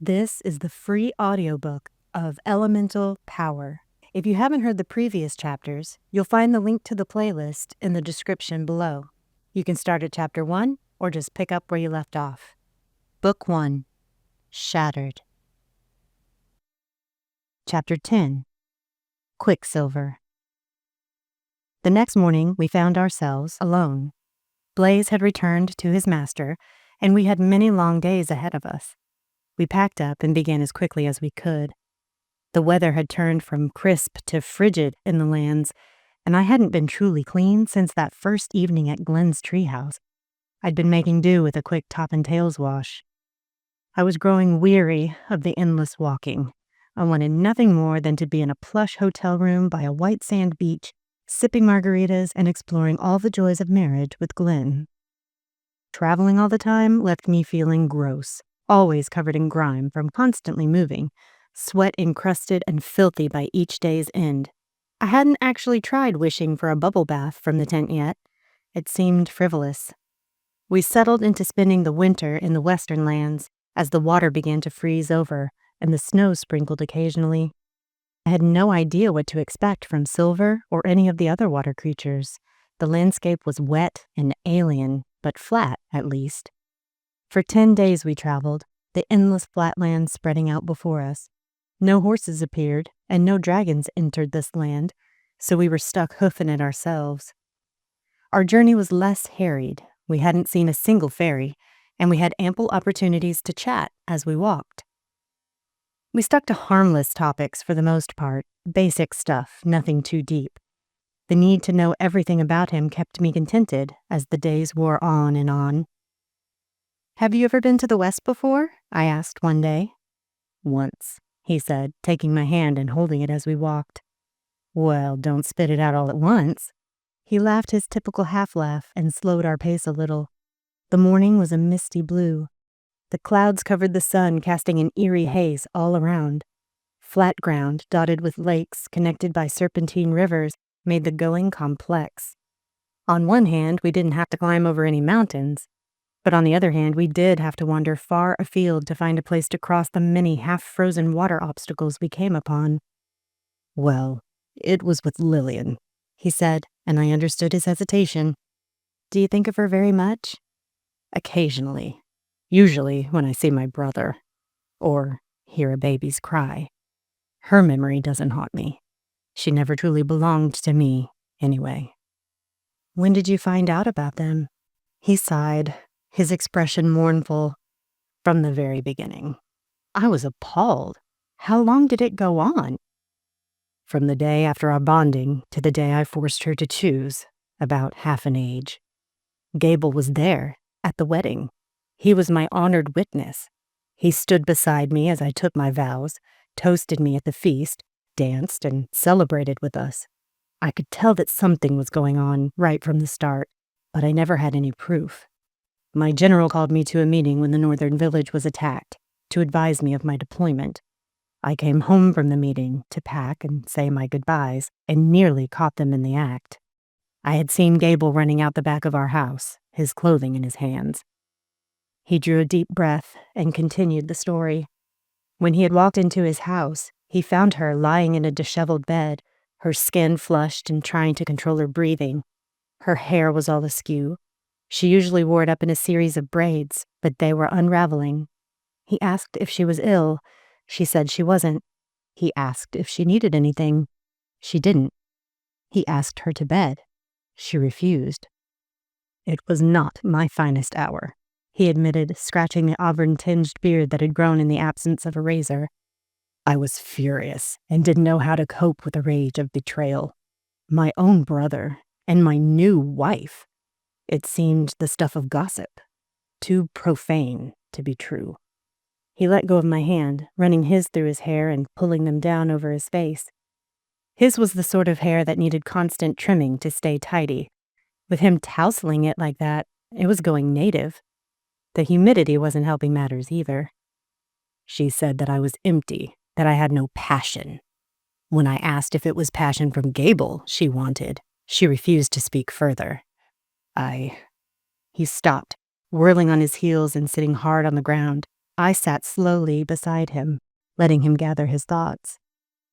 This is the free audiobook of Elemental Power. If you haven't heard the previous chapters, you'll find the link to the playlist in the description below. You can start at Chapter 1 or just pick up where you left off. Book 1, Shattered. Chapter 10, Quicksilver. The next morning, we found ourselves alone. Blaze had returned to his master, and we had many long days ahead of us. We packed up and began as quickly as we could. The weather had turned from crisp to frigid in the lands, and I hadn't been truly clean since that first evening at Glenn's treehouse. I'd been making do with a quick top and tails wash. I was growing weary of the endless walking. I wanted nothing more than to be in a plush hotel room by a white sand beach, sipping margaritas and exploring all the joys of marriage with Glenn. Traveling all the time left me feeling gross, always covered in grime from constantly moving, sweat encrusted and filthy by each day's end. I hadn't actually tried wishing for a bubble bath from the tent yet. It seemed frivolous. We settled into spending the winter in the western lands as the water began to freeze over and the snow sprinkled occasionally. I had no idea what to expect from Silver or any of the other water creatures. The landscape was wet and alien, but flat at least. For 10 days we traveled, the endless flatlands spreading out before us. No horses appeared, and no dragons entered this land, so we were stuck hoofing it ourselves. Our journey was less harried. We hadn't seen a single fairy, and we had ample opportunities to chat as we walked. We stuck to harmless topics for the most part, basic stuff, nothing too deep. The need to know everything about him kept me contented as the days wore on and on. "Have you ever been to the West before?" I asked one day. "Once," he said, taking my hand and holding it as we walked. "Well, don't spit it out all at once." He laughed his typical half-laugh and slowed our pace a little. The morning was a misty blue. The clouds covered the sun, casting an eerie haze all around. Flat ground, dotted with lakes connected by serpentine rivers, made the going complex. On one hand, we didn't have to climb over any mountains, but on the other hand, we did have to wander far afield to find a place to cross the many half-frozen water obstacles we came upon. "Well, it was with Lillian," he said, and I understood his hesitation. "Do you think of her very much?" "Occasionally. Usually when I see my brother, or hear a baby's cry. Her memory doesn't haunt me. She never truly belonged to me, anyway." "When did you find out about them?" He sighed, his expression mournful. "From the very beginning. I was appalled. How long did it go on?" "From the day after our bonding to the day I forced her to choose, about half an age. Gable was there, at the wedding. He was my honored witness. He stood beside me as I took my vows, toasted me at the feast, danced, and celebrated with us. I could tell that something was going on right from the start, but I never had any proof. My general called me to a meeting when the northern village was attacked, to advise me of my deployment. I came home from the meeting to pack and say my goodbyes, and nearly caught them in the act. I had seen Gable running out the back of our house, his clothing in his hands." He drew a deep breath and continued the story. When he had walked into his house, he found her lying in a disheveled bed, her skin flushed and trying to control her breathing. Her hair was all askew. She usually wore it up in a series of braids, but they were unraveling. He asked if she was ill. She said she wasn't. He asked if she needed anything. She didn't. He asked her to bed. She refused. "It was not my finest hour," he admitted, scratching the auburn-tinged beard that had grown in the absence of a razor. "I was furious and didn't know how to cope with the rage of betrayal. My own brother and my new wife. It seemed the stuff of gossip, too profane to be true." He let go of my hand, running his through his hair and pulling them down over his face. His was the sort of hair that needed constant trimming to stay tidy. With him tousling it like that, it was going native. The humidity wasn't helping matters either. "She said that I was empty, that I had no passion. When I asked if it was passion from Gable she wanted, she refused to speak further. He stopped, whirling on his heels and sitting hard on the ground. I sat slowly beside him, letting him gather his thoughts.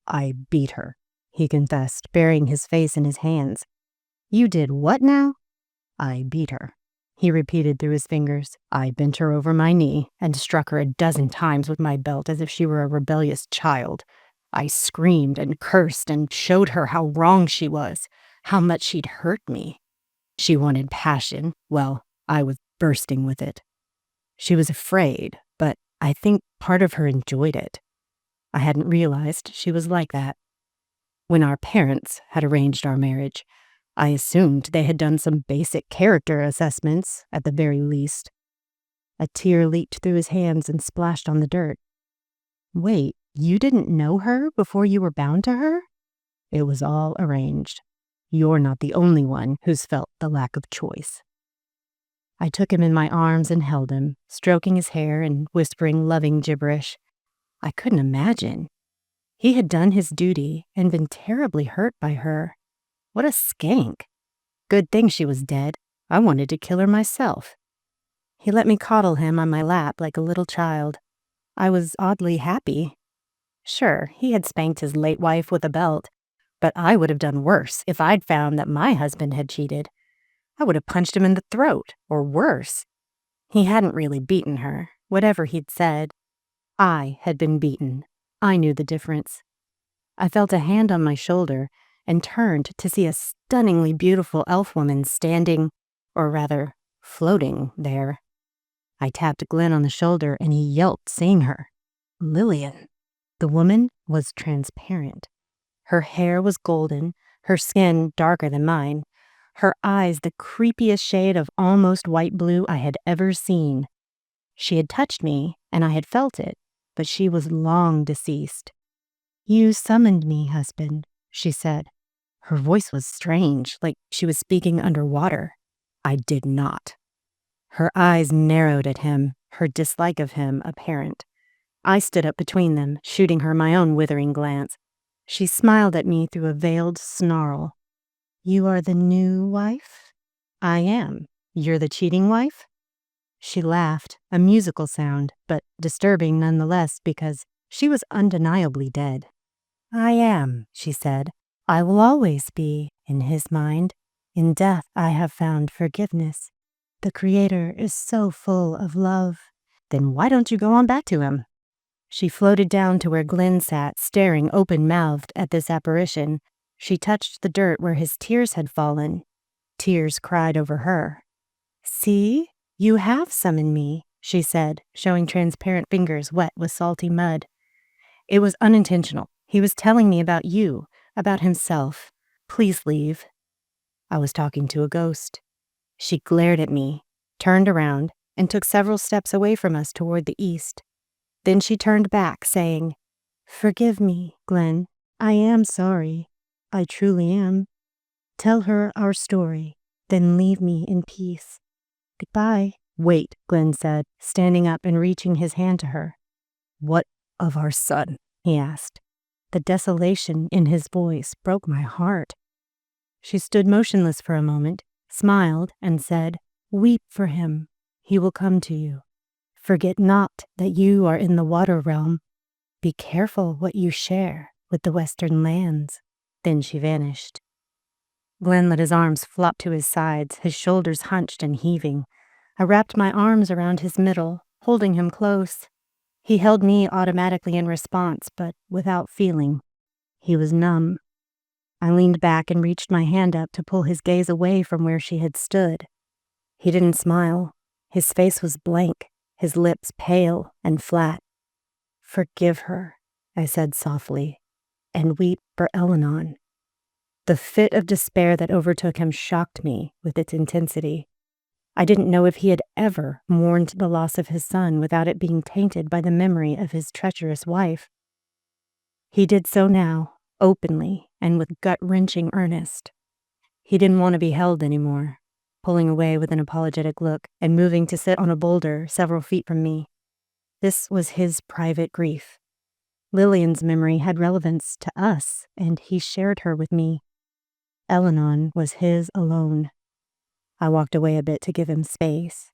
"I beat her," he confessed, burying his face in his hands. "You did what now?" "I beat her," he repeated through his fingers. "I bent her over my knee and struck her a dozen times with my belt as if she were a rebellious child. I screamed and cursed and showed her how wrong she was, how much she'd hurt me. She wanted passion. Well, I was bursting with it. She was afraid, but I think part of her enjoyed it. I hadn't realized she was like that. When our parents had arranged our marriage, I assumed they had done some basic character assessments, at the very least." A tear leaked through his hands and splashed on the dirt. "Wait, you didn't know her before you were bound to her?" "It was all arranged. You're not the only one who's felt the lack of choice." I took him in my arms and held him, stroking his hair and whispering loving gibberish. I couldn't imagine. He had done his duty and been terribly hurt by her. What a skank. Good thing she was dead. I wanted to kill her myself. He let me coddle him on my lap like a little child. I was oddly happy. Sure, he had spanked his late wife with a belt, but I would have done worse if I'd found that my husband had cheated. I would have punched him in the throat, or worse. He hadn't really beaten her, whatever he'd said. I had been beaten. I knew the difference. I felt a hand on my shoulder and turned to see a stunningly beautiful elf woman standing, or rather, floating there. I tapped Glenn on the shoulder and he yelped, seeing her. Lillian. The woman was transparent. Her hair was golden, her skin darker than mine, her eyes the creepiest shade of almost white blue I had ever seen. She had touched me, and I had felt it, but she was long deceased. "You summoned me, husband," she said. Her voice was strange, like she was speaking underwater. "I did not." Her eyes narrowed at him, her dislike of him apparent. I stood up between them, shooting her my own withering glance. She smiled at me through a veiled snarl. "You are the new wife?" "I am. You're the cheating wife?" She laughed, a musical sound, but disturbing nonetheless because she was undeniably dead. "I am," she said. "I will always be, in his mind. In death I have found forgiveness. The Creator is so full of love." "Then why don't you go on back to him?" She floated down to where Glenn sat, staring open-mouthed at this apparition. She touched the dirt where his tears had fallen. Tears cried over her. "See? You have summoned me," she said, showing transparent fingers wet with salty mud. "It was unintentional. He was telling me about you, about himself. Please leave." I was talking to a ghost. She glared at me, turned around, and took several steps away from us toward the east. Then she turned back, saying, "Forgive me, Glenn. I am sorry. I truly am. Tell her our story, then leave me in peace. Goodbye." "Wait," Glenn said, standing up and reaching his hand to her. "What of our son?" he asked. The desolation in his voice broke my heart. She stood motionless for a moment, smiled, and said, "Weep for him. He will come to you. Forget not that you are in the water realm. Be careful what you share with the western lands." Then she vanished. Glenn let his arms flop to his sides, his shoulders hunched and heaving. I wrapped my arms around his middle, holding him close. He held me automatically in response, but without feeling. He was numb. I leaned back and reached my hand up to pull his gaze away from where she had stood. He didn't smile. His face was blank, his lips pale and flat. "Forgive her," I said softly, "and weep for Elenon." The fit of despair that overtook him shocked me with its intensity. I didn't know if he had ever mourned the loss of his son without it being tainted by the memory of his treacherous wife. He did so now, openly and with gut-wrenching earnest. He didn't want to be held anymore, pulling away with an apologetic look and moving to sit on a boulder several feet from me. This was his private grief. Lillian's memory had relevance to us, and he shared her with me. Elenon was his alone. I walked away a bit to give him space.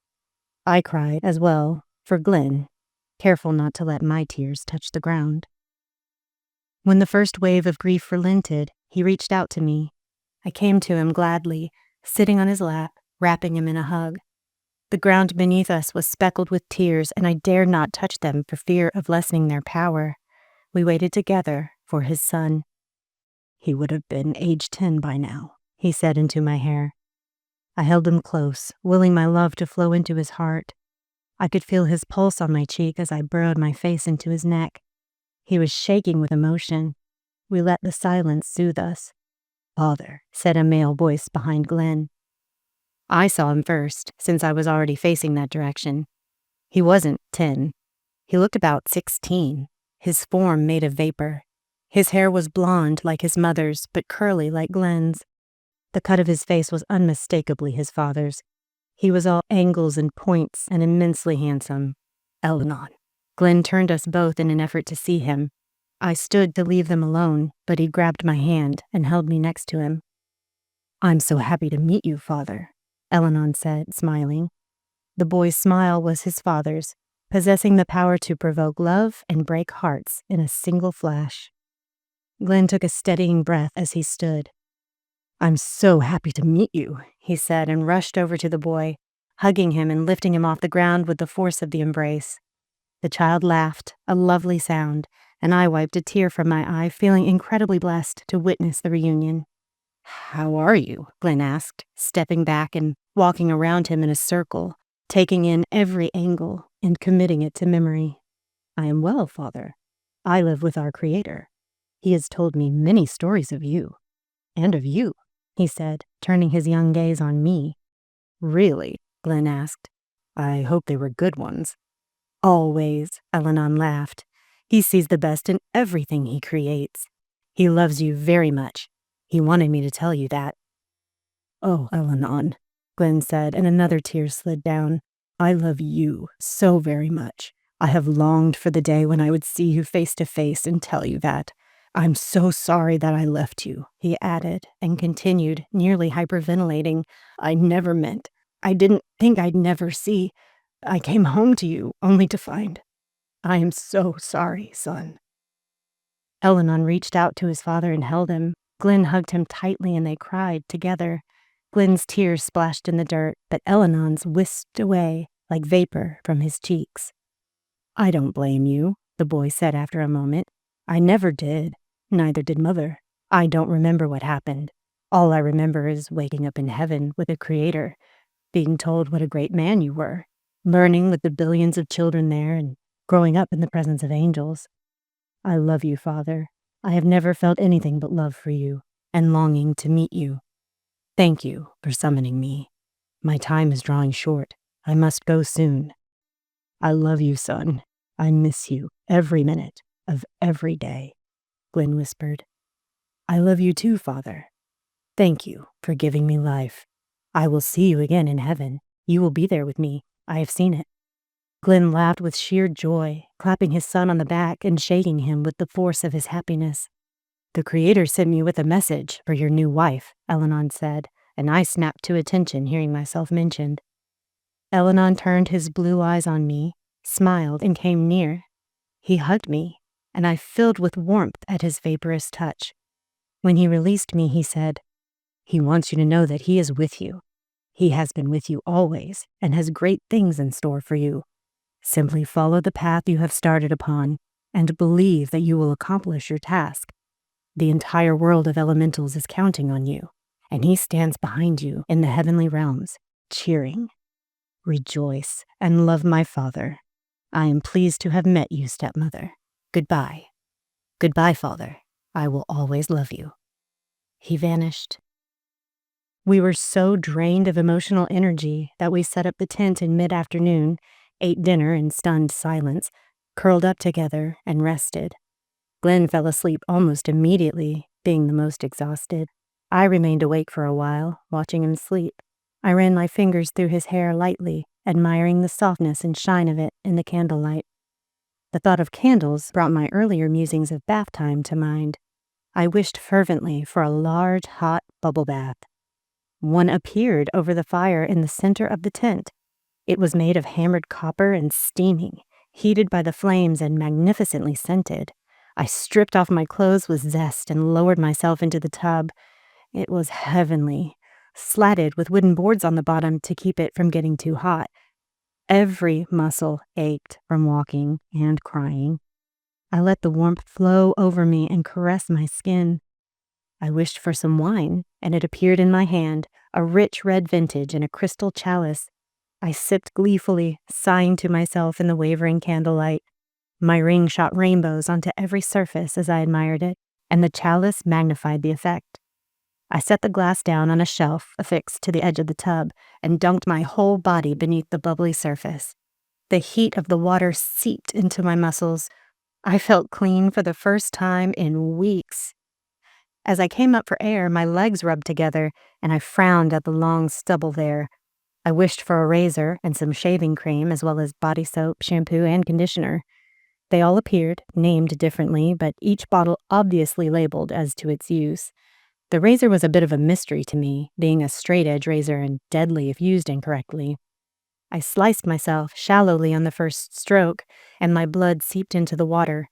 I cried as well, for Glenn. careful not to let my tears touch the ground. When the first wave of grief relented, he reached out to me. I came to him gladly, sitting on his lap, wrapping him in a hug. The ground beneath us was speckled with tears, and I dared not touch them for fear of lessening their power. We waited together for his son. "He would have been age 10 by now," he said into my hair. I held him close, willing my love to flow into his heart. I could feel his pulse on my cheek as I burrowed my face into his neck. He was shaking with emotion. We let the silence soothe us. "Father," said a male voice behind Glenn. I saw him first, since I was already facing that direction. He wasn't 10. He looked about 16, his form made of vapor. His hair was blonde like his mother's, but curly like Glenn's. The cut of his face was unmistakably his father's. He was all angles and points and immensely handsome. "Eleanor." Glenn turned us both in an effort to see him. I stood to leave them alone, but he grabbed my hand and held me next to him. "I'm so happy to meet you, Father," Eleanor said, smiling. The boy's smile was his father's, possessing the power to provoke love and break hearts in a single flash. Glenn took a steadying breath as he stood. "I'm so happy to meet you," he said, and rushed over to the boy, hugging him and lifting him off the ground with the force of the embrace. The child laughed, a lovely sound, and I wiped a tear from my eye, feeling incredibly blessed to witness the reunion. "How are you?" Glenn asked, stepping back and walking around him in a circle, taking in every angle and committing it to memory. "I am well, Father. I live with our Creator. He has told me many stories of you, and of you," he said, turning his young gaze on me. "Really?" Glenn asked. "I hope they were good ones." "Always," Eleanor laughed. "He sees the best in everything he creates. He loves you very much. He wanted me to tell you that." "Oh, Eleanor," Glenn said, and another tear slid down. "I love you so very much. I have longed for the day when I would see you face to face and tell you that. I'm so sorry that I left you," he added, and continued, nearly hyperventilating. "I never meant. I didn't think I'd never see. I came home to you only to find. I am so sorry, son." Eleanor reached out to his father and held him. Glenn hugged him tightly and they cried together. Glenn's tears splashed in the dirt, but Eleanor's whisked away like vapor from his cheeks. "I don't blame you," the boy said after a moment. "I never did. Neither did Mother. I don't remember what happened. All I remember is waking up in heaven with a Creator, being told what a great man you were, learning with the billions of children there, and growing up in the presence of angels. I love you, Father. I have never felt anything but love for you, and longing to meet you. Thank you for summoning me. My time is drawing short. I must go soon. I love you, son. I miss you every minute of every day," Glenn whispered. "I love you too, Father. Thank you for giving me life. I will see you again in heaven. You will be there with me. I have seen it." Glenn laughed with sheer joy, clapping his son on the back and shaking him with the force of his happiness. "The Creator sent me with a message for your new wife," Eleanor said, and I snapped to attention hearing myself mentioned. Eleanor turned his blue eyes on me, smiled, and came near. He hugged me, and I filled with warmth at his vaporous touch. When he released me, he said, "He wants you to know that he is with you. He has been with you always and has great things in store for you. Simply follow the path you have started upon and believe that you will accomplish your task. The entire world of elementals is counting on you, and he stands behind you in the heavenly realms, cheering. Rejoice and love my father. I am pleased to have met you, stepmother. Goodbye. Goodbye, Father. I will always love you." He vanished. We were so drained of emotional energy that we set up the tent in mid-afternoon, ate dinner in stunned silence, curled up together, and rested. Glenn fell asleep almost immediately, being the most exhausted. I remained awake for a while, watching him sleep. I ran my fingers through his hair lightly, admiring the softness and shine of it in the candlelight. The thought of candles brought my earlier musings of bath time to mind. I wished fervently for a large, hot bubble bath. One appeared over the fire in the center of the tent. It was made of hammered copper and steaming, heated by the flames and magnificently scented. I stripped off my clothes with zest and lowered myself into the tub. It was heavenly, slatted with wooden boards on the bottom to keep it from getting too hot. Every muscle ached from walking and crying. I let the warmth flow over me and caress my skin. I wished for some wine, and it appeared in my hand, a rich red vintage in a crystal chalice. I sipped gleefully, sighing to myself in the wavering candlelight. My ring shot rainbows onto every surface as I admired it, and the chalice magnified the effect. I set the glass down on a shelf affixed to the edge of the tub and dunked my whole body beneath the bubbly surface. The heat of the water seeped into my muscles. I felt clean for the first time in weeks. As I came up for air, my legs rubbed together, and I frowned at the long stubble there. I wished for a razor and some shaving cream, as well as body soap, shampoo, and conditioner. They all appeared, named differently, but each bottle obviously labeled as to its use. The razor was a bit of a mystery to me, being a straight-edge razor and deadly if used incorrectly. I sliced myself shallowly on the first stroke, and my blood seeped into the water.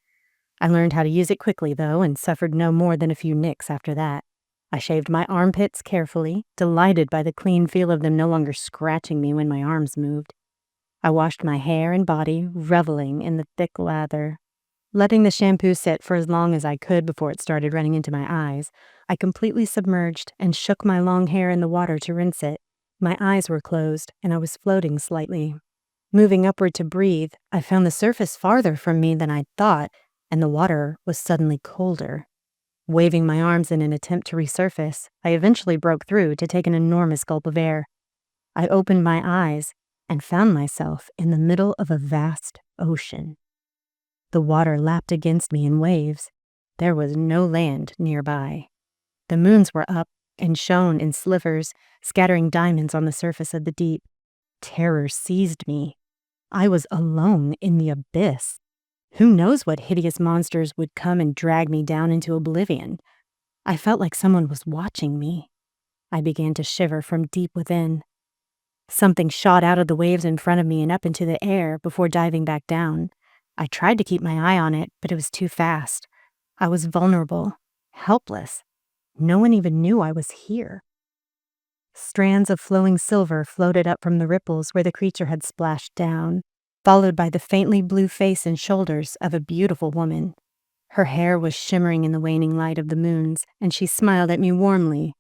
I learned how to use it quickly, though, and suffered no more than a few nicks after that. I shaved my armpits carefully, delighted by the clean feel of them no longer scratching me when my arms moved. I washed my hair and body, reveling in the thick lather. Letting the shampoo sit for as long as I could before it started running into my eyes, I completely submerged and shook my long hair in the water to rinse it. My eyes were closed, and I was floating slightly. Moving upward to breathe, I found the surface farther from me than I'd thought, and the water was suddenly colder. Waving my arms in an attempt to resurface, I eventually broke through to take an enormous gulp of air. I opened my eyes and found myself in the middle of a vast ocean. The water lapped against me in waves. There was no land nearby. The moons were up and shone in slivers, scattering diamonds on the surface of the deep. Terror seized me. I was alone in the abyss. Who knows what hideous monsters would come and drag me down into oblivion? I felt like someone was watching me. I began to shiver from deep within. Something shot out of the waves in front of me and up into the air before diving back down. I tried to keep my eye on it, but it was too fast. I was vulnerable, helpless. No one even knew I was here. Strands of flowing silver floated up from the ripples where the creature had splashed down, followed by the faintly blue face and shoulders of a beautiful woman. Her hair was shimmering in the waning light of the moons, and she smiled at me warmly.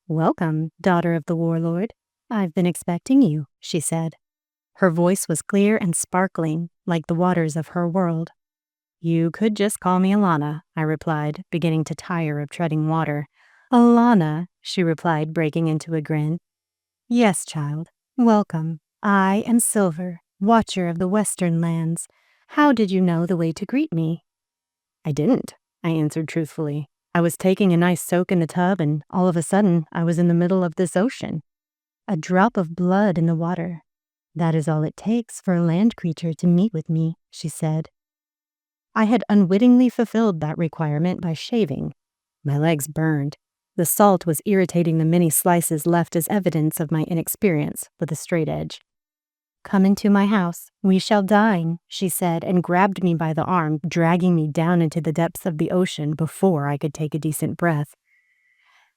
"Welcome, daughter of the warlord. I've been expecting you," she said. Her voice was clear and sparkling, like the waters of her world. "You could just call me Alana," I replied, beginning to tire of treading water. "Alana," she replied, breaking into a grin. "Yes, child. Welcome. I am Silver, Watcher of the Western Lands. How did you know the way to greet me?" "I didn't," I answered truthfully. "I was taking a nice soak in the tub, and all of a sudden, I was in the middle of this ocean. A drop of blood in the water. That is all it takes for a land creature to meet with me," she said. I had unwittingly fulfilled that requirement by shaving. My legs burned. The salt was irritating the many slices left as evidence of my inexperience with a straight edge. "Come into my house. We shall dine," she said, and grabbed me by the arm, dragging me down into the depths of the ocean before I could take a decent breath.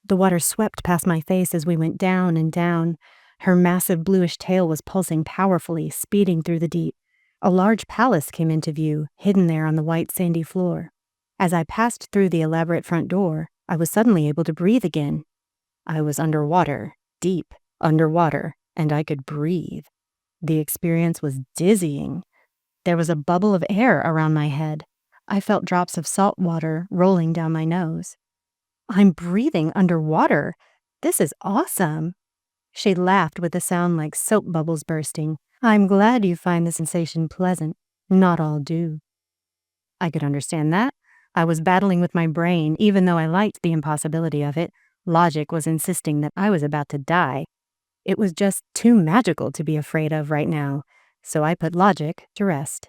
The water swept past my face as we went down and down. Her massive bluish tail was pulsing powerfully, speeding through the deep. A large palace came into view, hidden there on the white sandy floor. As I passed through the elaborate front door, I was suddenly able to breathe again. I was underwater, deep underwater, and I could breathe. The experience was dizzying. There was a bubble of air around my head. I felt drops of salt water rolling down my nose. "I'm breathing underwater. This is awesome." She laughed with a sound like soap bubbles bursting. "I'm glad you find the sensation pleasant. Not all do." I could understand that. I was battling with my brain, even though I liked the impossibility of it. Logic was insisting that I was about to die. It was just too magical to be afraid of right now, so I put logic to rest.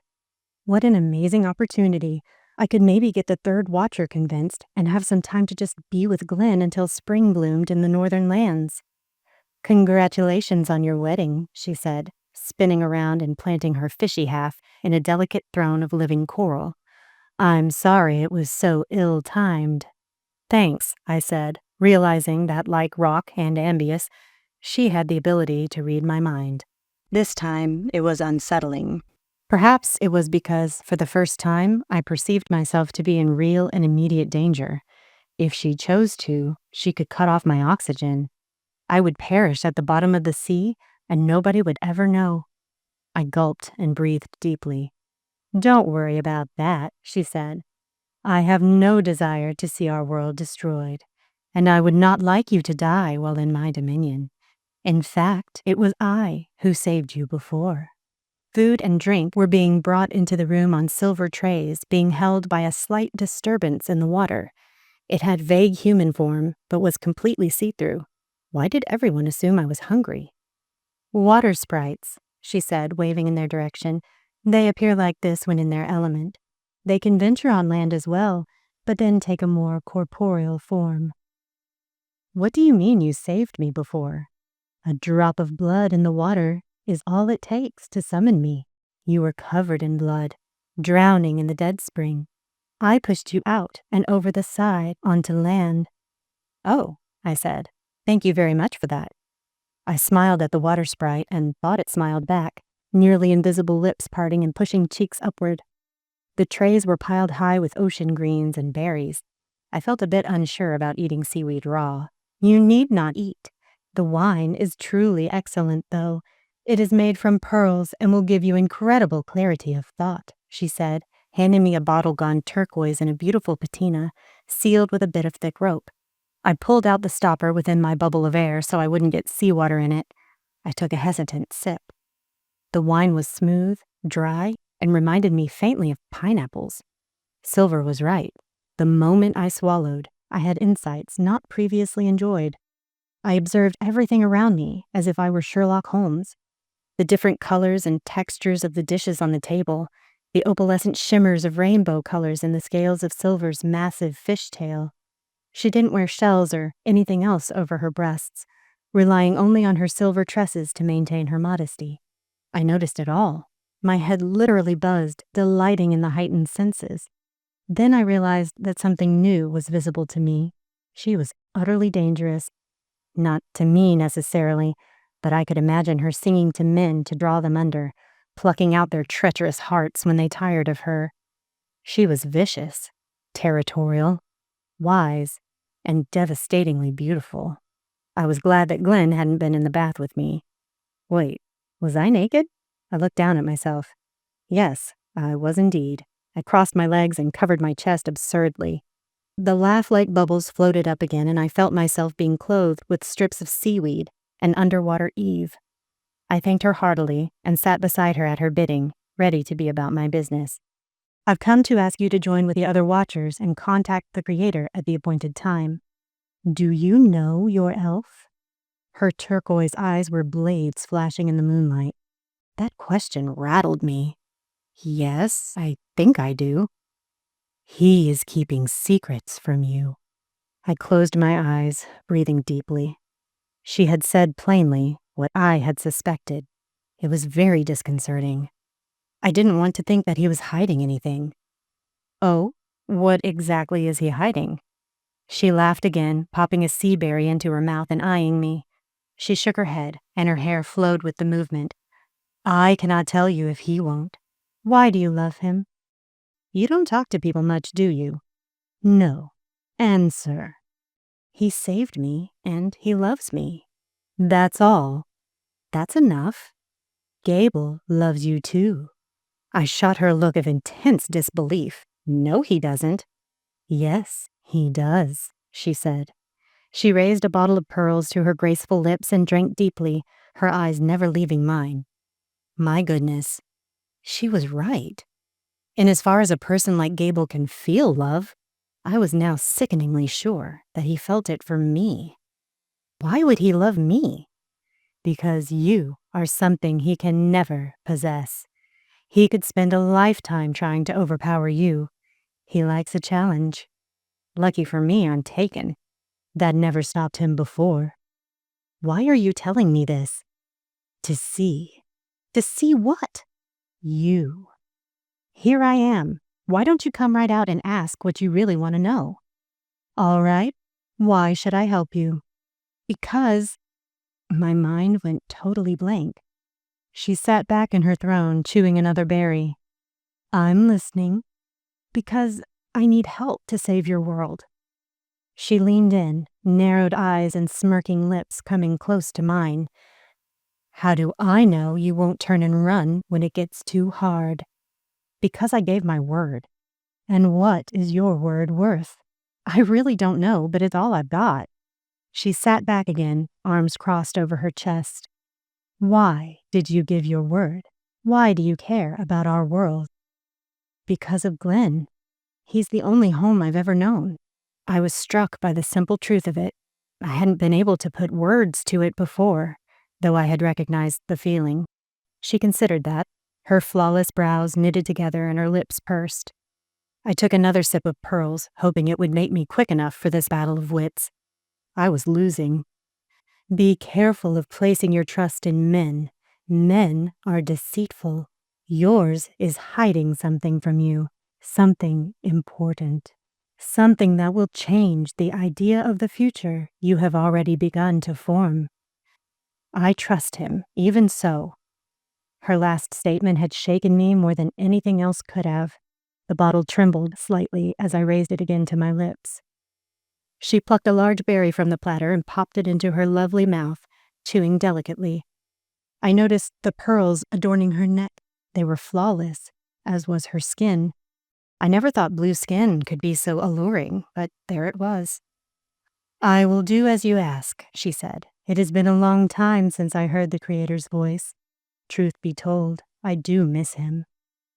What an amazing opportunity. I could maybe get the third watcher convinced and have some time to just be with Glenn until spring bloomed in the northern lands. "Congratulations on your wedding," she said, spinning around and planting her fishy half in a delicate throne of living coral. "I'm sorry it was so ill-timed." "Thanks," I said, realizing that, like Rock and Ambius, she had the ability to read my mind. This time, it was unsettling. Perhaps it was because, for the first time, I perceived myself to be in real and immediate danger. If she chose to, she could cut off my oxygen. I would perish at the bottom of the sea, and nobody would ever know. I gulped and breathed deeply. "Don't worry about that," she said. "I have no desire to see our world destroyed, and I would not like you to die while in my dominion. In fact, it was I who saved you before." Food and drink were being brought into the room on silver trays, being held by a slight disturbance in the water. It had vague human form, but was completely see-through. Why did everyone assume I was hungry? "Water sprites," she said, waving in their direction. "They appear like this when in their element. They can venture on land as well, but then take a more corporeal form." "What do you mean you saved me before?" "A drop of blood in the water is all it takes to summon me. You were covered in blood, drowning in the dead spring. I pushed you out and over the side onto land." "Oh," I said. "Thank you very much for that." I smiled at the water sprite and thought it smiled back, nearly invisible lips parting and pushing cheeks upward. The trays were piled high with ocean greens and berries. I felt a bit unsure about eating seaweed raw. "You need not eat. The wine is truly excellent, though. It is made from pearls and will give you incredible clarity of thought," she said, handing me a bottle gone turquoise in a beautiful patina, sealed with a bit of thick rope. I pulled out the stopper within my bubble of air so I wouldn't get seawater in it. I took a hesitant sip. The wine was smooth, dry, and reminded me faintly of pineapples. Silver was right. The moment I swallowed, I had insights not previously enjoyed. I observed everything around me as if I were Sherlock Holmes. The different colors and textures of the dishes on the table, the opalescent shimmers of rainbow colors in the scales of Silver's massive fishtail. She didn't wear shells or anything else over her breasts, relying only on her silver tresses to maintain her modesty. I noticed it all. My head literally buzzed, delighting in the heightened senses. Then I realized that something new was visible to me. She was utterly dangerous. Not to me necessarily, but I could imagine her singing to men to draw them under, plucking out their treacherous hearts when they tired of her. She was vicious, territorial, wise, and devastatingly beautiful. I was glad that Glenn hadn't been in the bath with me. Wait, was I naked? I looked down at myself. Yes, I was indeed. I crossed my legs and covered my chest absurdly. The laugh-like bubbles floated up again, and I felt myself being clothed with strips of seaweed, an underwater Eve. I thanked her heartily and sat beside her at her bidding, ready to be about my business. "I've come to ask you to join with the other watchers and contact the Creator at the appointed time. Do you know your elf?" Her turquoise eyes were blades flashing in the moonlight. That question rattled me. "Yes, I think I do." "He is keeping secrets from you." I closed my eyes, breathing deeply. She had said plainly what I had suspected. It was very disconcerting. I didn't want to think that he was hiding anything. "Oh, what exactly is he hiding?" She laughed again, popping a sea berry into her mouth and eyeing me. She shook her head, and her hair flowed with the movement. "I cannot tell you if he won't." "Why do you love him?" "You don't talk to people much, do you?" "No. Answer." "He saved me, and he loves me." "That's all." "That's enough." "Gable loves you too." I shot her a look of intense disbelief. "No, he doesn't." "Yes, he does," she said. She raised a bottle of pearls to her graceful lips and drank deeply, her eyes never leaving mine. My goodness, she was right. And as far as a person like Gable can feel love, I was now sickeningly sure that he felt it for me. Why would he love me? Because you are something he can never possess. He could spend a lifetime trying to overpower you. He likes a challenge. Lucky for me, I'm taken. That never stopped him before. Why are you telling me this? To see. To see what? You. Here I am. Why don't you come right out and ask what you really want to know? All right. Why should I help you? Because my mind went totally blank. She sat back in her throne, chewing another berry. I'm listening. Because I need help to save your world. She leaned in, narrowed eyes and smirking lips coming close to mine. How do I know you won't turn and run when it gets too hard? Because I gave my word. And what is your word worth? I really don't know, but it's all I've got. She sat back again, arms crossed over her chest. Why did you give your word? Why do you care about our world? Because of Glenn. He's the only home I've ever known. I was struck by the simple truth of it. I hadn't been able to put words to it before, though I had recognized the feeling. She considered that, her flawless brows knitted together and her lips pursed. I took another sip of pearls, hoping it would make me quick enough for this battle of wits. I was losing. Be careful of placing your trust in men. Men are deceitful. Yours is hiding something from you, something important, something that will change the idea of the future you have already begun to form. I trust him, even so. Her last statement had shaken me more than anything else could have. The bottle trembled slightly as I raised it again to my lips. She plucked a large berry from the platter and popped it into her lovely mouth, chewing delicately. I noticed the pearls adorning her neck. They were flawless, as was her skin. I never thought blue skin could be so alluring, but there it was. I will do as you ask, she said. It has been a long time since I heard the Creator's voice. Truth be told, I do miss him.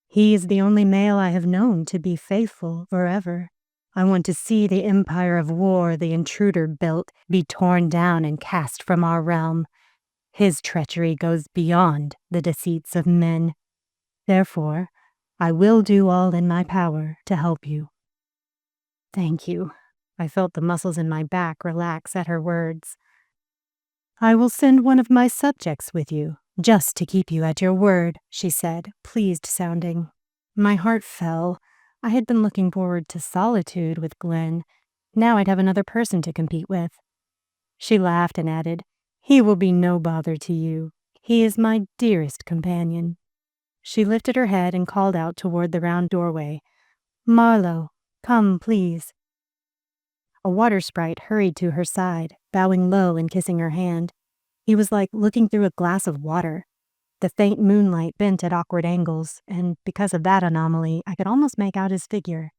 He is the only male I have known to be faithful forever. I want to see the empire of war the intruder built be torn down and cast from our realm. His treachery goes beyond the deceits of men. Therefore, I will do all in my power to help you. Thank you. I felt the muscles in my back relax at her words. I will send one of my subjects with you, just to keep you at your word, she said, pleased sounding. My heart fell. I had been looking forward to solitude with Glenn. Now I'd have another person to compete with. She laughed and added, He will be no bother to you. He is my dearest companion. She lifted her head and called out toward the round doorway. Marlowe, come, please. A water sprite hurried to her side, bowing low and kissing her hand. He was like looking through a glass of water. The faint moonlight bent at awkward angles, and because of that anomaly, I could almost make out his figure.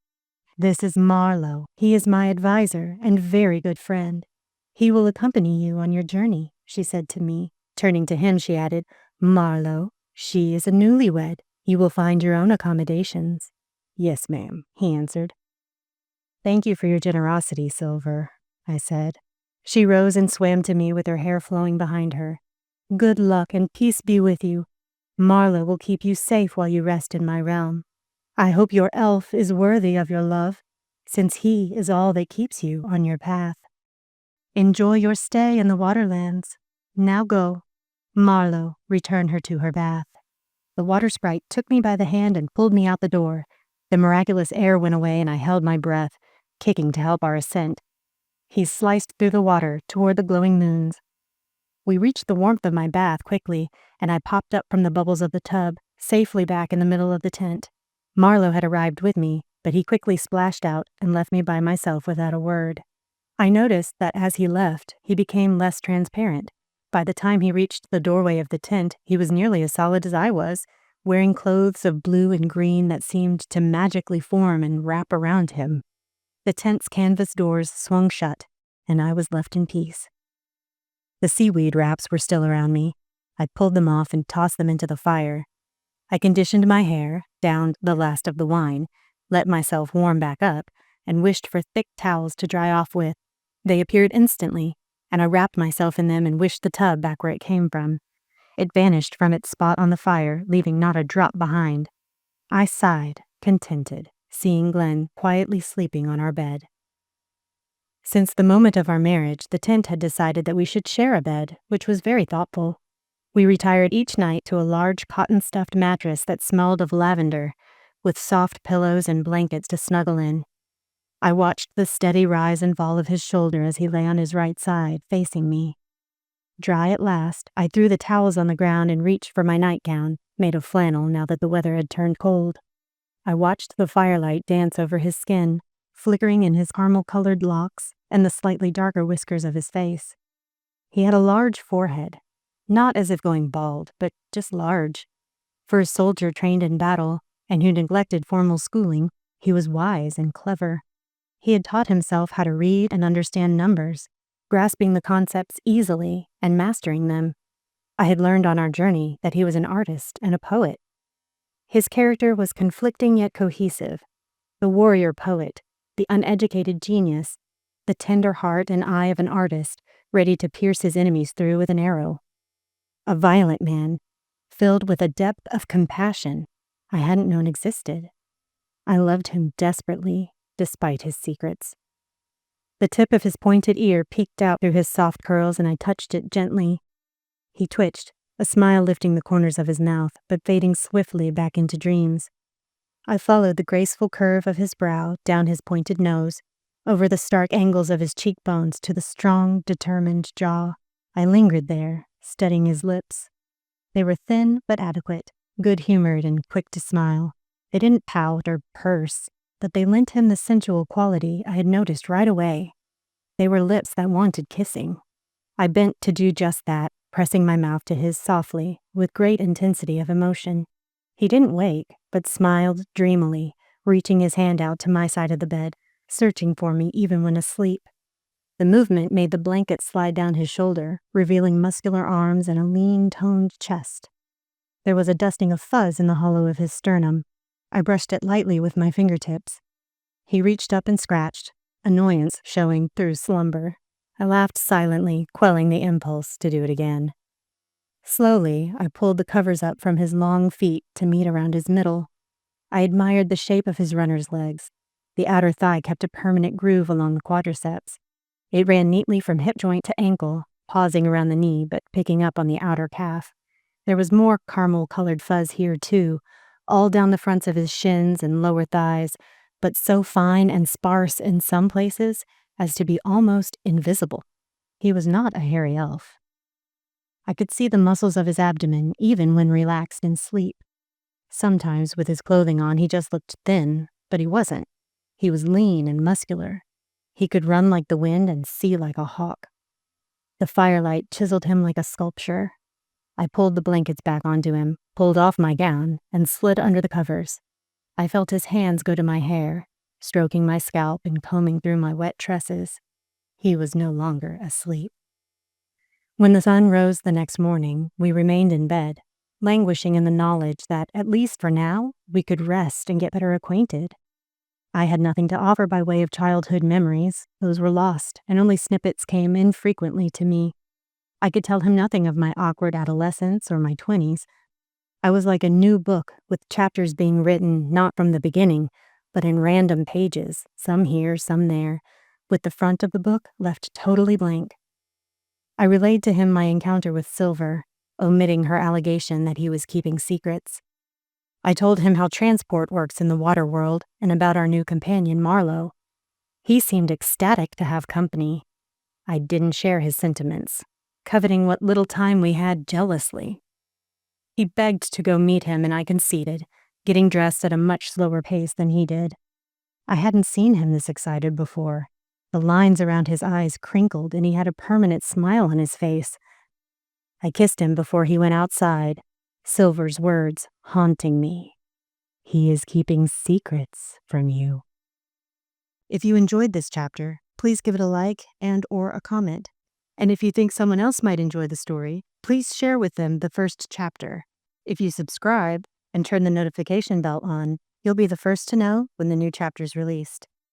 This is Marlowe. He is my advisor and very good friend. He will accompany you on your journey, she said to me. Turning to him, she added, Marlowe, she is a newlywed. You will find your own accommodations. Yes, ma'am, he answered. Thank you for your generosity, Silver, I said. She rose and swam to me with her hair flowing behind her. Good luck and peace be with you. Marlowe will keep you safe while you rest in my realm. I hope your elf is worthy of your love, since he is all that keeps you on your path. Enjoy your stay in the Waterlands. Now go. Marlowe, return her to her bath. The water sprite took me by the hand and pulled me out the door. The miraculous air went away and I held my breath, kicking to help our ascent. He sliced through the water toward the glowing moons. We reached the warmth of my bath quickly, and I popped up from the bubbles of the tub, safely back in the middle of the tent. Marlowe had arrived with me, but he quickly splashed out and left me by myself without a word. I noticed that as he left, he became less transparent. By the time he reached the doorway of the tent, he was nearly as solid as I was, wearing clothes of blue and green that seemed to magically form and wrap around him. The tent's canvas doors swung shut, and I was left in peace. The seaweed wraps were still around me. I pulled them off and tossed them into the fire. I conditioned my hair, downed the last of the wine, let myself warm back up, and wished for thick towels to dry off with. They appeared instantly, and I wrapped myself in them and wished the tub back where it came from. It vanished from its spot on the fire, leaving not a drop behind. I sighed, contented, seeing Glenn quietly sleeping on our bed. Since the moment of our marriage, the tent had decided that we should share a bed, which was very thoughtful. We retired each night to a large cotton-stuffed mattress that smelled of lavender, with soft pillows and blankets to snuggle in. I watched the steady rise and fall of his shoulder as he lay on his right side, facing me. Dry at last, I threw the towels on the ground and reached for my nightgown, made of flannel now that the weather had turned cold. I watched the firelight dance over his skin, flickering in his caramel-colored locks and the slightly darker whiskers of his face. He had a large forehead, not as if going bald, but just large. For a soldier trained in battle and who neglected formal schooling, he was wise and clever. He had taught himself how to read and understand numbers, grasping the concepts easily and mastering them. I had learned on our journey that he was an artist and a poet. His character was conflicting yet cohesive. The warrior poet, the uneducated genius, the tender heart and eye of an artist ready to pierce his enemies through with an arrow. A violent man, filled with a depth of compassion I hadn't known existed. I loved him desperately, despite his secrets. The tip of his pointed ear peeked out through his soft curls, and I touched it gently. He twitched, a smile lifting the corners of his mouth, but fading swiftly back into dreams. I followed the graceful curve of his brow down his pointed nose, over the stark angles of his cheekbones to the strong, determined jaw. I lingered there, studying his lips. They were thin but adequate, good-humored and quick to smile. They didn't pout or purse, but they lent him the sensual quality I had noticed right away. They were lips that wanted kissing. I bent to do just that, pressing my mouth to his softly, with great intensity of emotion. He didn't wake, but smiled dreamily, reaching his hand out to my side of the bed, searching for me even when asleep. The movement made the blanket slide down his shoulder, revealing muscular arms and a lean, toned chest. There was a dusting of fuzz in the hollow of his sternum. I brushed it lightly with my fingertips. He reached up and scratched, annoyance showing through slumber. I laughed silently, quelling the impulse to do it again. Slowly, I pulled the covers up from his long feet to meet around his middle. I admired the shape of his runner's legs. The outer thigh kept a permanent groove along the quadriceps. It ran neatly from hip joint to ankle, pausing around the knee but picking up on the outer calf. There was more caramel-colored fuzz here, too, all down the fronts of his shins and lower thighs, but so fine and sparse in some places as to be almost invisible. He was not a hairy elf. I could see the muscles of his abdomen even when relaxed in sleep. Sometimes, with his clothing on, he just looked thin, but he wasn't. He was lean and muscular. He could run like the wind and see like a hawk. The firelight chiseled him like a sculpture. I pulled the blankets back onto him, pulled off my gown, and slid under the covers. I felt his hands go to my hair, stroking my scalp and combing through my wet tresses. He was no longer asleep. When the sun rose the next morning, we remained in bed, languishing in the knowledge that, at least for now, we could rest and get better acquainted. I had nothing to offer by way of childhood memories. Those were lost, and only snippets came infrequently to me. I could tell him nothing of my awkward adolescence or my 20s. I was like a new book, with chapters being written not from the beginning, but in random pages, some here, some there, with the front of the book left totally blank. I relayed to him my encounter with Silver, omitting her allegation that he was keeping secrets. I told him how transport works in the water world and about our new companion, Marlowe. He seemed ecstatic to have company. I didn't share his sentiments, coveting what little time we had jealously. He begged to go meet him, and I conceded, getting dressed at a much slower pace than he did. I hadn't seen him this excited before. The lines around his eyes crinkled, and he had a permanent smile on his face. I kissed him before he went outside, Silver's words haunting me. He is keeping secrets from you. If you enjoyed this chapter, please give it a like and/or a comment. And if you think someone else might enjoy the story, please share with them the first chapter. If you subscribe and turn the notification bell on, you'll be the first to know when the new chapter is released.